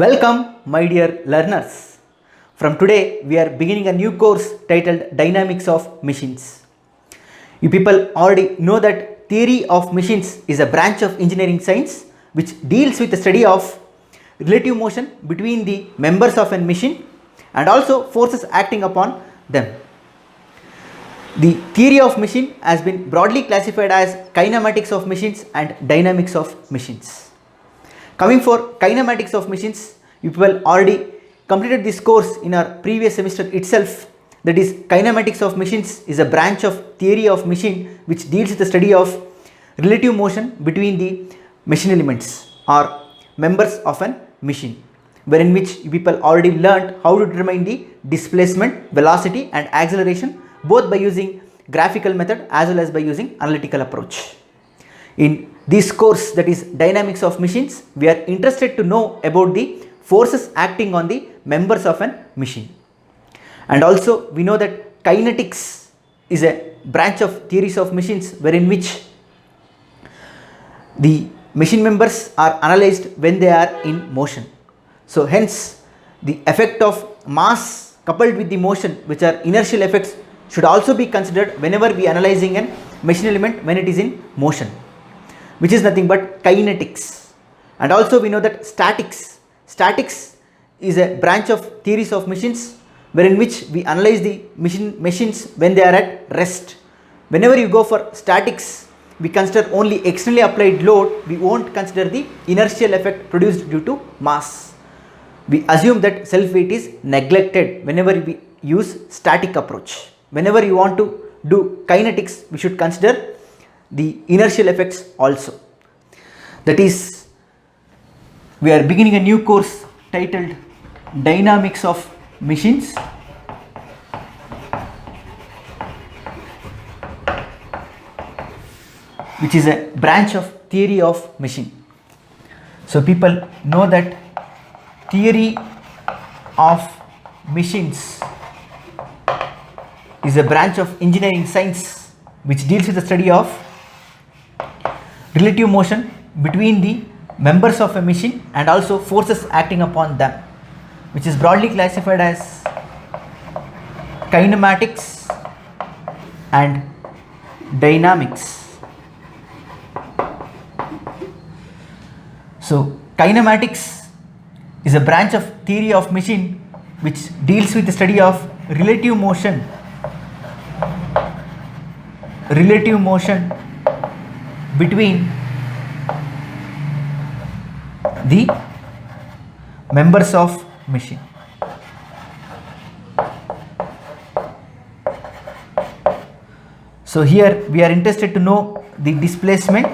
Welcome, my dear learners. From today, we are beginning a new course titled Dynamics of Machines. You people already know that theory of machines is a branch of engineering science which deals with the study of relative motion between the members of a machine and also forces acting upon them. The theory of machine has been broadly classified as kinematics of machines and dynamics of machines. Coming for kinematics of machines, you people already completed this course in our previous semester itself. That is, kinematics of machines is a branch of theory of machine which deals with the study of relative motion between the machine elements or members of an machine, wherein which you people already learned how to determine the displacement, velocity and acceleration both by using graphical method as well as by using analytical approach. In this course, that is dynamics of machines, we are interested to know about the forces acting on the members of an machine. And also we know that kinetics is a branch of theories of machines wherein which the machine members are analyzed when they are in motion. So hence the effect of mass coupled with the motion, which are inertial effects, should also be considered whenever we are analyzing a machine element when it is in motion, which is nothing but kinetics. And also we know that statics is a branch of theories of machines wherein which we analyze the machines when they are at rest. Whenever you go for statics, we consider only externally applied load, we won't consider the inertial effect produced due to mass. We assume that self weight is neglected whenever we use static approach. Whenever you want to do kinetics, we should consider the inertial effects also. That is, we are beginning a new course titled Dynamics of Machines. Which is a branch of theory of machine. So people know that theory of machines is a branch of engineering science which deals with the study of relative motion between the members of a machine and also forces acting upon them, which is broadly classified as kinematics and dynamics. So kinematics is a branch of theory of machine which deals with the study of relative motion between the members of machine. So here we are interested to know the displacement,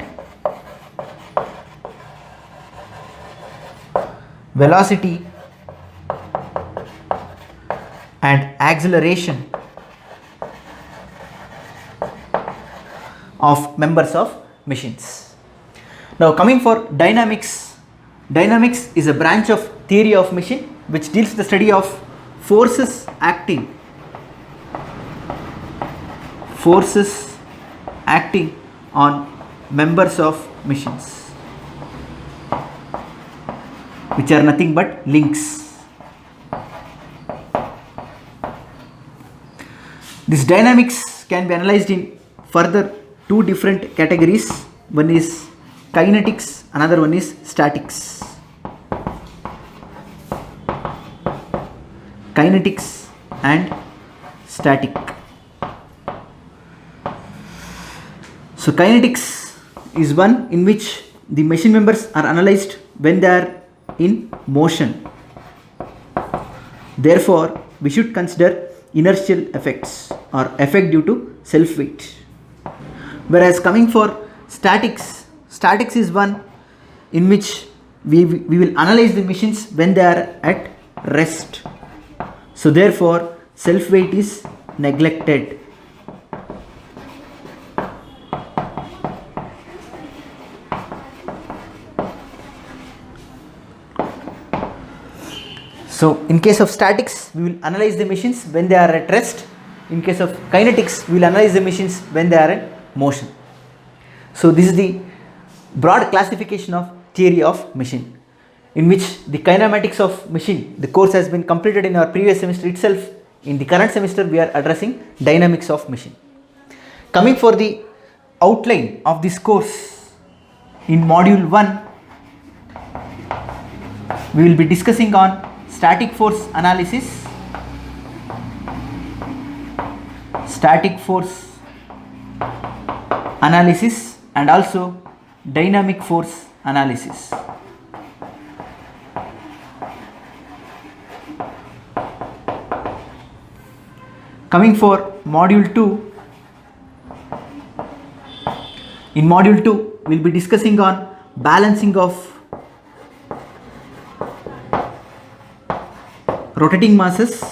velocity and acceleration of members of machines. Now coming for dynamics is a branch of theory of machine which deals with the study of forces acting on members of machines, which are nothing but links. This dynamics can be analyzed in further two different categories. One is kinetics, another one is statics. Kinetics and static. So kinetics is one in which the machine members are analyzed when they are in motion. Therefore, we should consider inertial effects or effect due to self weight. Whereas coming for statics is one in which we will analyze the machines when they are at rest. So therefore self weight is neglected. So in case of statics, we will analyze the machines when they are at rest. In case of kinetics, we will analyze the machines when they are in motion. So this is the broad classification of theory of machine. in which the kinematics of machine, the course has been completed in our previous semester itself. In the current semester, we are addressing dynamics of machine. Coming for the outline of this course, in module 1, we will be discussing on static force analysis, and also dynamic force analysis. Coming for module 2, in module 2 we will be discussing on balancing of rotating masses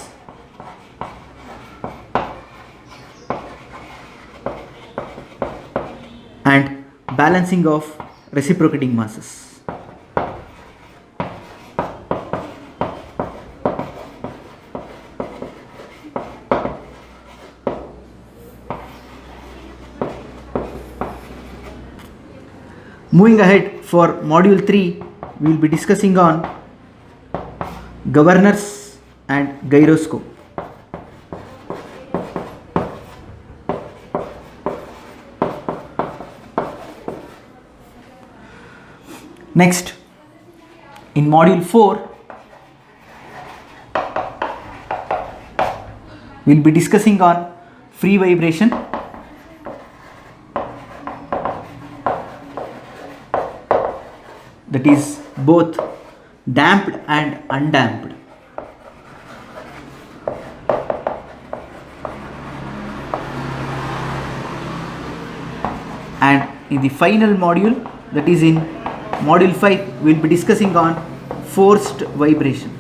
and balancing of reciprocating masses. Moving ahead, for module 3, we will be discussing on governors and gyroscope. Next, in module 4, we will be discussing on free vibration, that is both damped and undamped. And in the final module, that is in module 5, we will be discussing on forced vibration.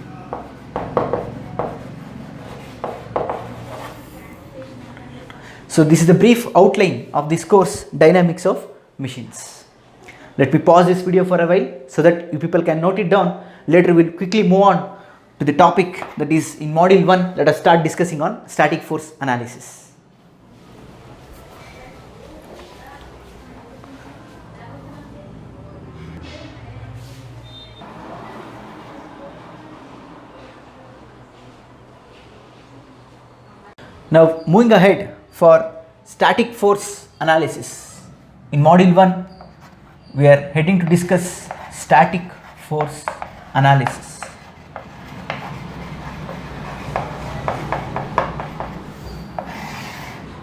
So this is the brief outline of this course, dynamics of machines. Let me pause this video for a while so that you people can note it down. Later we will quickly move on to the topic, that is in module 1. Let us start discussing on static force analysis. Now moving ahead, for static force analysis, in module 1 we are heading to discuss static force analysis.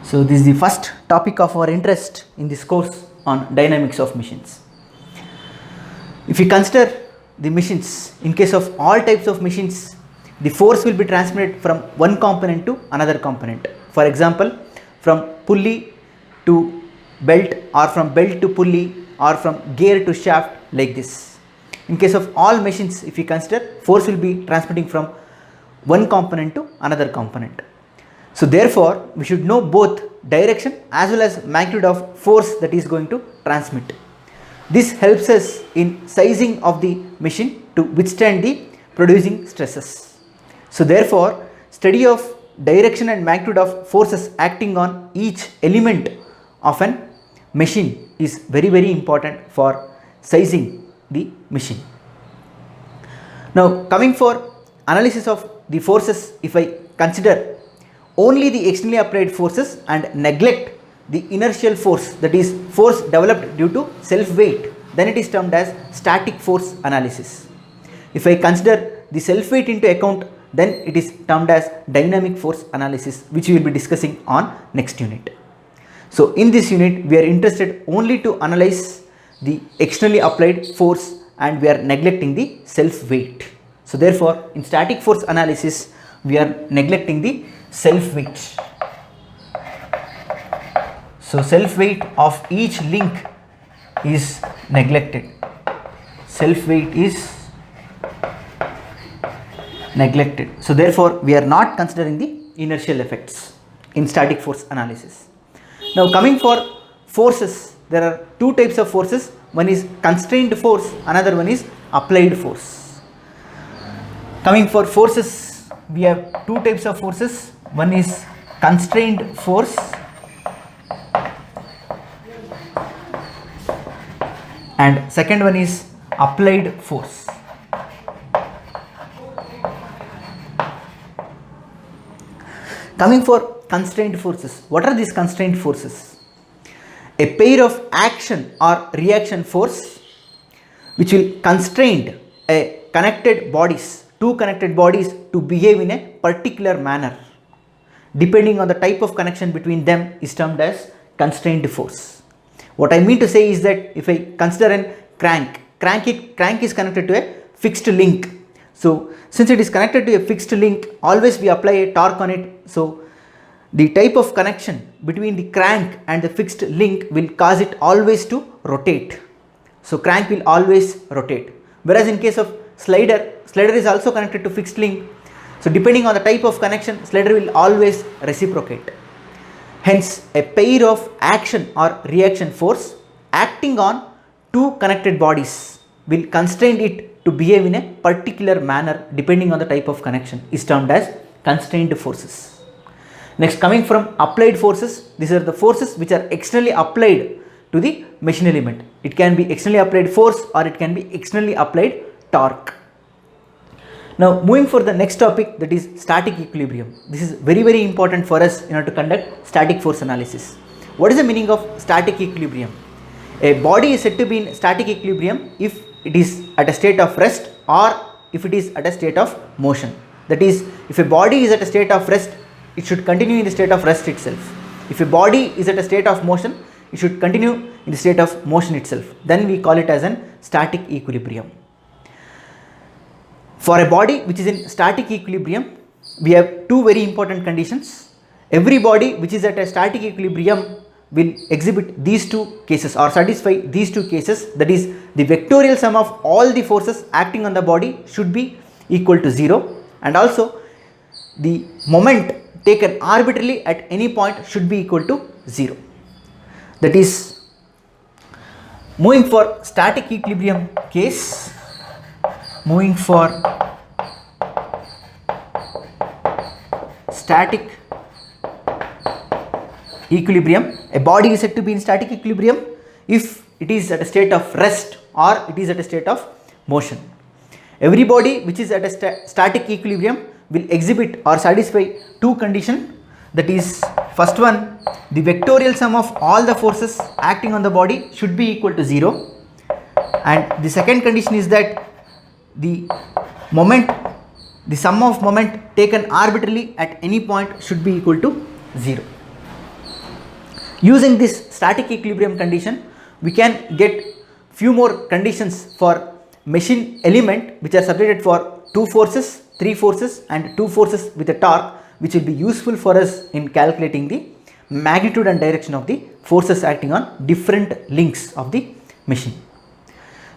So this is the first topic of our interest in this course on dynamics of machines. If we consider the machines, in case of all types of machines, the force will be transmitted from one component to another component. For example, from pulley to belt, or from belt to pulley, or from gear to shaft, like this. In case of all machines, if we consider, force will be transmitting from one component to another component. So therefore, we should know both direction as well as magnitude of force that is going to transmit. This helps us in sizing of the machine to withstand the producing stresses. So therefore, study of direction and magnitude of forces acting on each element of an machine is very important for sizing the machine. Now coming for analysis of the forces, if I consider only the externally applied forces and neglect the inertial force, that is force developed due to self weight, then it is termed as static force analysis. If I consider the self weight into account, then it is termed as dynamic force analysis, which we will be discussing on next unit. So in this unit, we are interested only to analyze the externally applied force and we are neglecting the self weight. So therefore, in static force analysis, we are neglecting the self weight. So self weight of each link is neglected. Self weight is neglected. So therefore, we are not considering the inertial effects in static force analysis. Now coming for forces, there are two types of forces. One is constrained force, another one is applied force. Coming for forces, we have two types of forces. One is constrained force and second one is applied force. Coming for constraint forces. What are these constraint forces? A pair of action or reaction force which will constrain two connected bodies to behave in a particular manner. Depending on the type of connection between them is termed as constraint force. What I mean to say is that if I consider a crank is connected to a fixed link. So since it is connected to a fixed link, always we apply a torque on it. So the type of connection between the crank and the fixed link will cause it always to rotate. So crank will always rotate. Whereas in case of slider is also connected to fixed link. So depending on the type of connection, slider will always reciprocate. Hence, a pair of action or reaction force acting on two connected bodies will constrain it to behave in a particular manner depending on the type of connection is termed as constrained forces. Next, coming from applied forces, these are the forces which are externally applied to the machine element. It can be externally applied force or it can be externally applied torque. Now moving for the next topic, that is static equilibrium. This is very important for us in order to conduct static force analysis. What is the meaning of static equilibrium? A body is said to be in static equilibrium if it is at a state of rest or if it is at a state of motion. That is, if a body is at a state of rest, it should continue in the state of rest itself. If a body is at a state of motion, it should continue in the state of motion itself. Then we call it as an static equilibrium. For a body which is in static equilibrium, we have two very important conditions. Every body which is at a static equilibrium will exhibit these two cases or satisfy these two cases. That is, the vectorial sum of all the forces acting on the body should be equal to 0, and also the moment taken arbitrarily at any point should be equal to 0. That is, moving for static equilibrium case, moving for static equilibrium, a body is said to be in static equilibrium if it is at a state of rest or it is at a state of motion. Every body which is at a static equilibrium will exhibit or satisfy two conditions. That is, first one, the vectorial sum of all the forces acting on the body should be equal to 0, and the second condition is that the sum of moment taken arbitrarily at any point should be equal to 0. Using this static equilibrium condition, we can get few more conditions for machine element which are subjected for 2 forces, 3 forces and 2 forces with a torque, which will be useful for us in calculating the magnitude and direction of the forces acting on different links of the machine.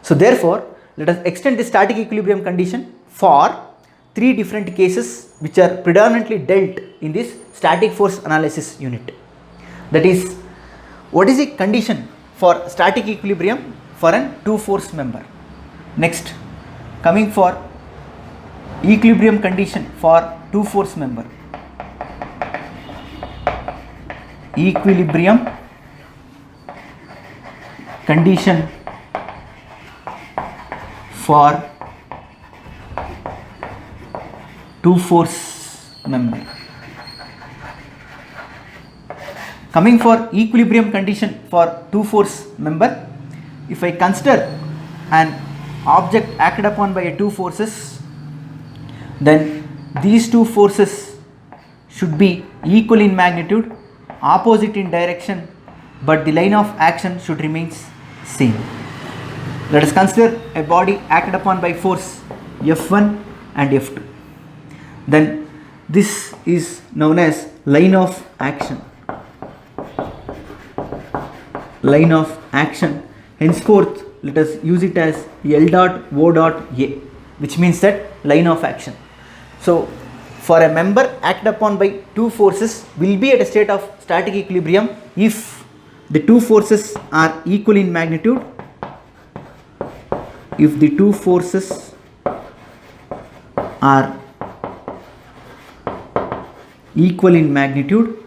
So therefore, let us extend the static equilibrium condition for 3 different cases which are predominantly dealt in this static force analysis unit. That is, what is the condition for static equilibrium for an 2-force member? Next, coming for equilibrium condition for 2-force member. Equilibrium condition for 2-force member. Coming for equilibrium condition for 2-force member, if I consider an object acted upon by 2 forces, then these 2 forces should be equal in magnitude, opposite in direction, but the line of action should remain same. Let us consider a body acted upon by force F1 and F2. Then this is known as line of action. Line of action. Henceforth, let us use it as L dot O dot A, which means that line of action. So for a member acted upon by 2 forces will be at a state of static equilibrium if the 2 forces are equal in magnitude, if the 2 forces are equal in magnitude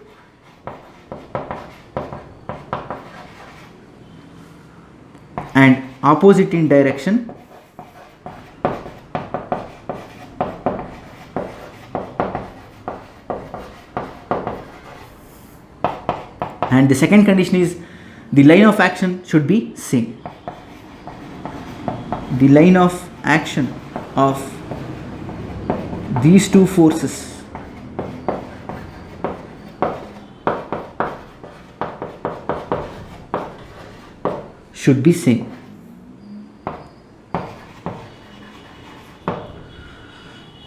and opposite in direction, And the second condition is the line of action should be same. The line of action of these two forces should be same.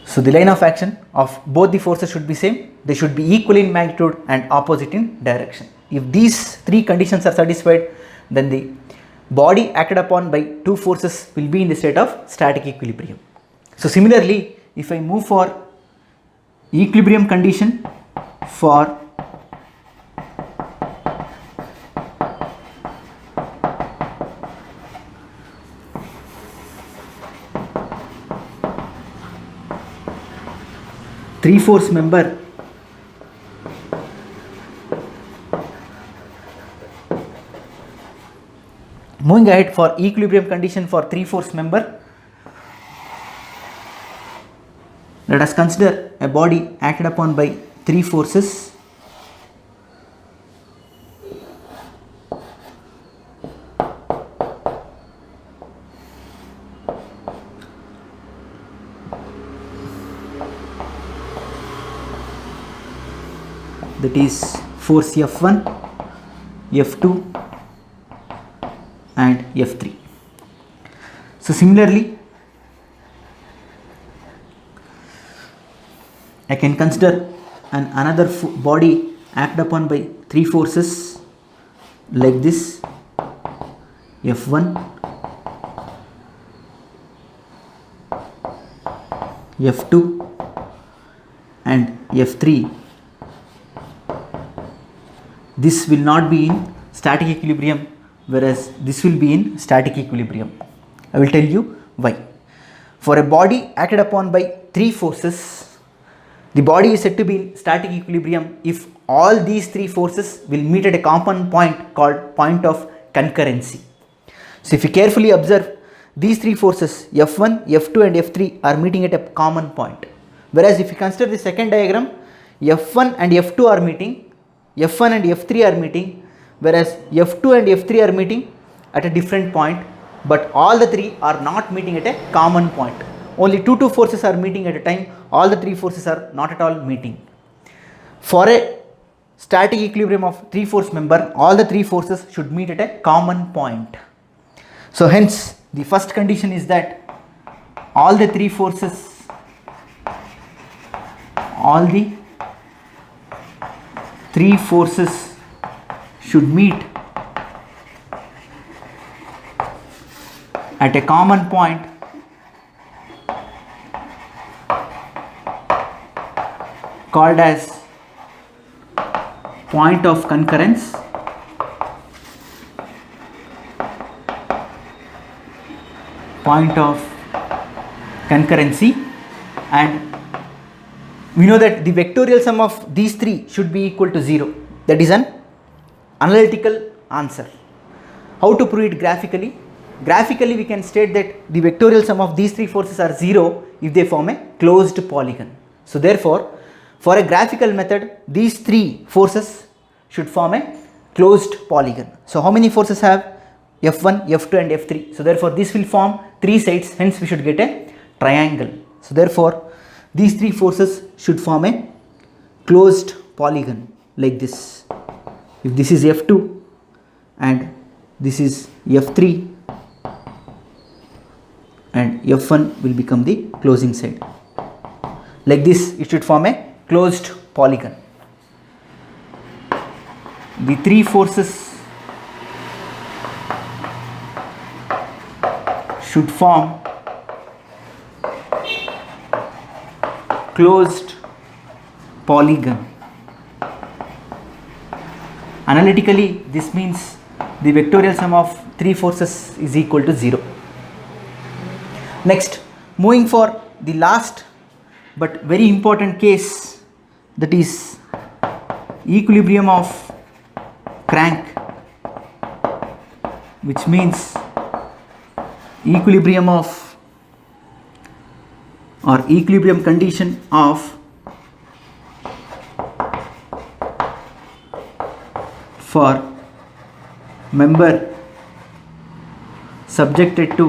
So the line of action of both the forces should be same. They should be equal in magnitude and opposite in direction. If these three conditions are satisfied, then the body acted upon by two forces will be in the state of static equilibrium. So similarly, if I move for equilibrium condition for three-force member, moving ahead for equilibrium condition for three-force member, let us consider a body acted upon by three forces. That is force F1, F2 and F3. So similarly, I can consider another body acted upon by three forces like this: F1, F2 and F3. This will not be in static equilibrium, whereas this will be in static equilibrium. I will tell you why. For a body acted upon by three forces, the body is said to be in static equilibrium if all these three forces will meet at a common point called point of concurrency. So if you carefully observe, these three forces F1, F2 and F3 are meeting at a common point. Whereas if you consider the second diagram, F1 and F2 are meeting, F1 and F3 are meeting, whereas F2 and F3 are meeting at a different point, but all the three are not meeting at a common point. Only two forces are meeting at a time, all the three forces are not at all meeting. For a static equilibrium of three force member, all the three forces should meet at a common point. So hence the first condition is that all the three forces should meet at a common point called as point of concurrence. Point of concurrency, and we know that the vectorial sum of these three should be equal to 0. That is an analytical answer. How to prove it graphically? Graphically we can state that the vectorial sum of these three forces are 0 if they form a closed polygon. So therefore, for a graphical method, these three forces should form a closed polygon. So how many forces have? F1, F2 and F3. So therefore this will form three sides, hence we should get a triangle. So therefore these three forces should form a closed polygon like this. If this is F2 and this is F3, and F1 will become the closing side. Like this it should form a closed polygon. The three forces should form closed polygon. Analytically, this means the vectorial sum of three forces is equal to 0. Next, moving for the last but very important case, that is equilibrium of crank, which means equilibrium of or equilibrium condition of for member subjected to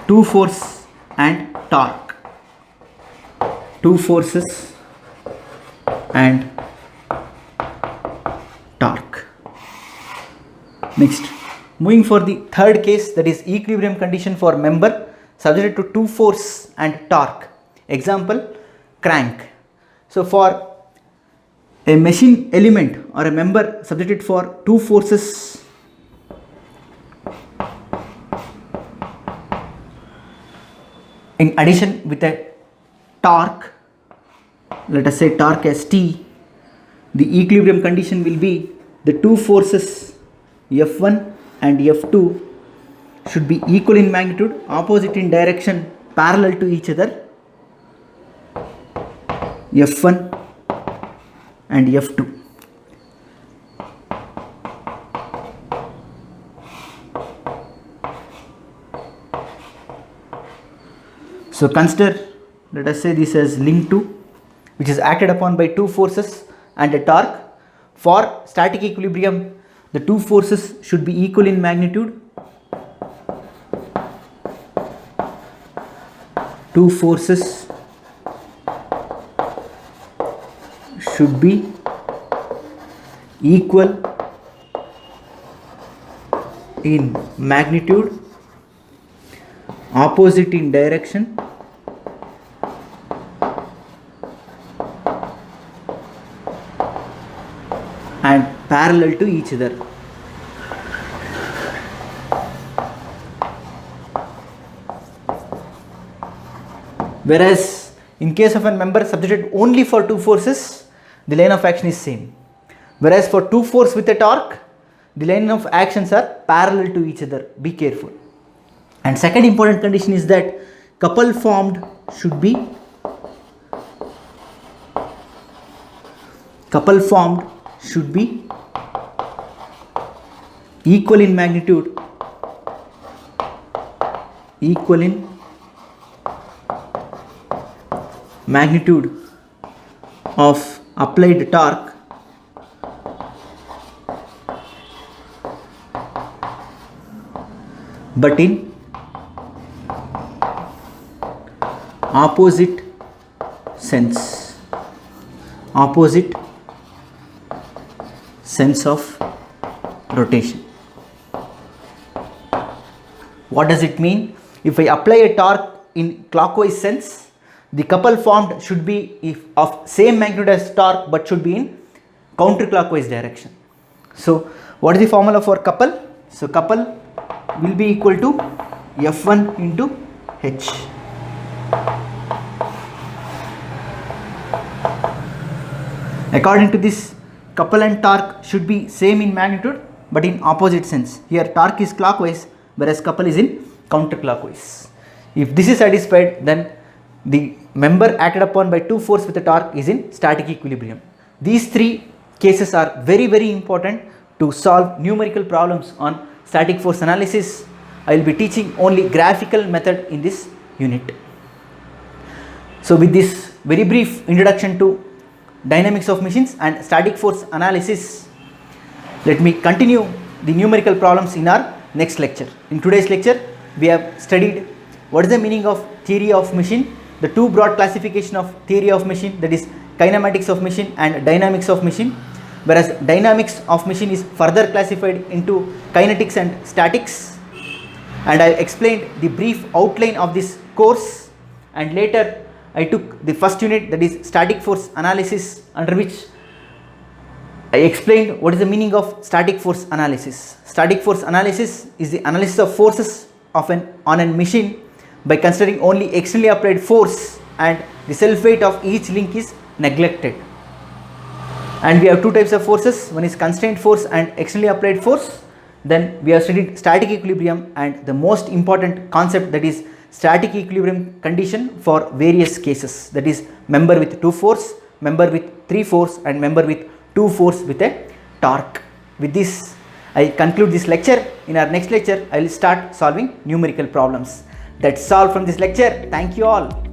two force and torque. Two forces and torque. Next, moving for the third case, that is equilibrium condition for member subjected to two force and torque. Example, crank. So for a machine element or a member subjected for two forces in addition with a torque, let us say torque as T, the equilibrium condition will be the two forces F1 and F2 should be equal in magnitude, opposite in direction, parallel to each other, F1 and F2. So consider, let us say this as link 2, which is acted upon by two forces and a torque. For static equilibrium, the two forces should be equal in magnitude. Two forces should be equal in magnitude, opposite in direction, and parallel to each other. Whereas in case of a member subjected only for two forces, the line of action is same. Whereas for two force with a torque, the line of actions are parallel to each other. Be careful. And second important condition is that couple formed should be equal in magnitude, of applied torque but in opposite sense of rotation. What does it mean? If I apply a torque in clockwise sense, the couple formed should be of same magnitude as torque but should be in counterclockwise direction. So what is the formula for couple? So couple will be equal to F1 into H. According to this, couple and torque should be same in magnitude but in opposite sense. Here torque is clockwise whereas couple is in counterclockwise. If this is satisfied, then the member acted upon by two force with a torque is in static equilibrium. These three cases are very, very important to solve numerical problems on static force analysis. I will be teaching only graphical method in this unit. So with this very brief introduction to dynamics of machines and static force analysis, let me continue the numerical problems in our next lecture. In today's lecture, we have studied what is the meaning of theory of machine, the two broad classification of theory of machine, that is kinematics of machine and dynamics of machine, whereas dynamics of machine is further classified into kinetics and statics, and I explained the brief outline of this course, and later I took the first unit, that is static force analysis, under which I explained what is the meaning of static force analysis. Static force analysis is the analysis of forces on a machine by considering only externally applied force, and the self weight of each link is neglected. And we have two types of forces, one is constraint force and externally applied force. Then we have studied static equilibrium and the most important concept, that is static equilibrium condition for various cases, that is member with two force, member with three force, and member with two force with a torque. With this I conclude this lecture. In our next lecture I will start solving numerical problems. That's all from this lecture. Thank you all.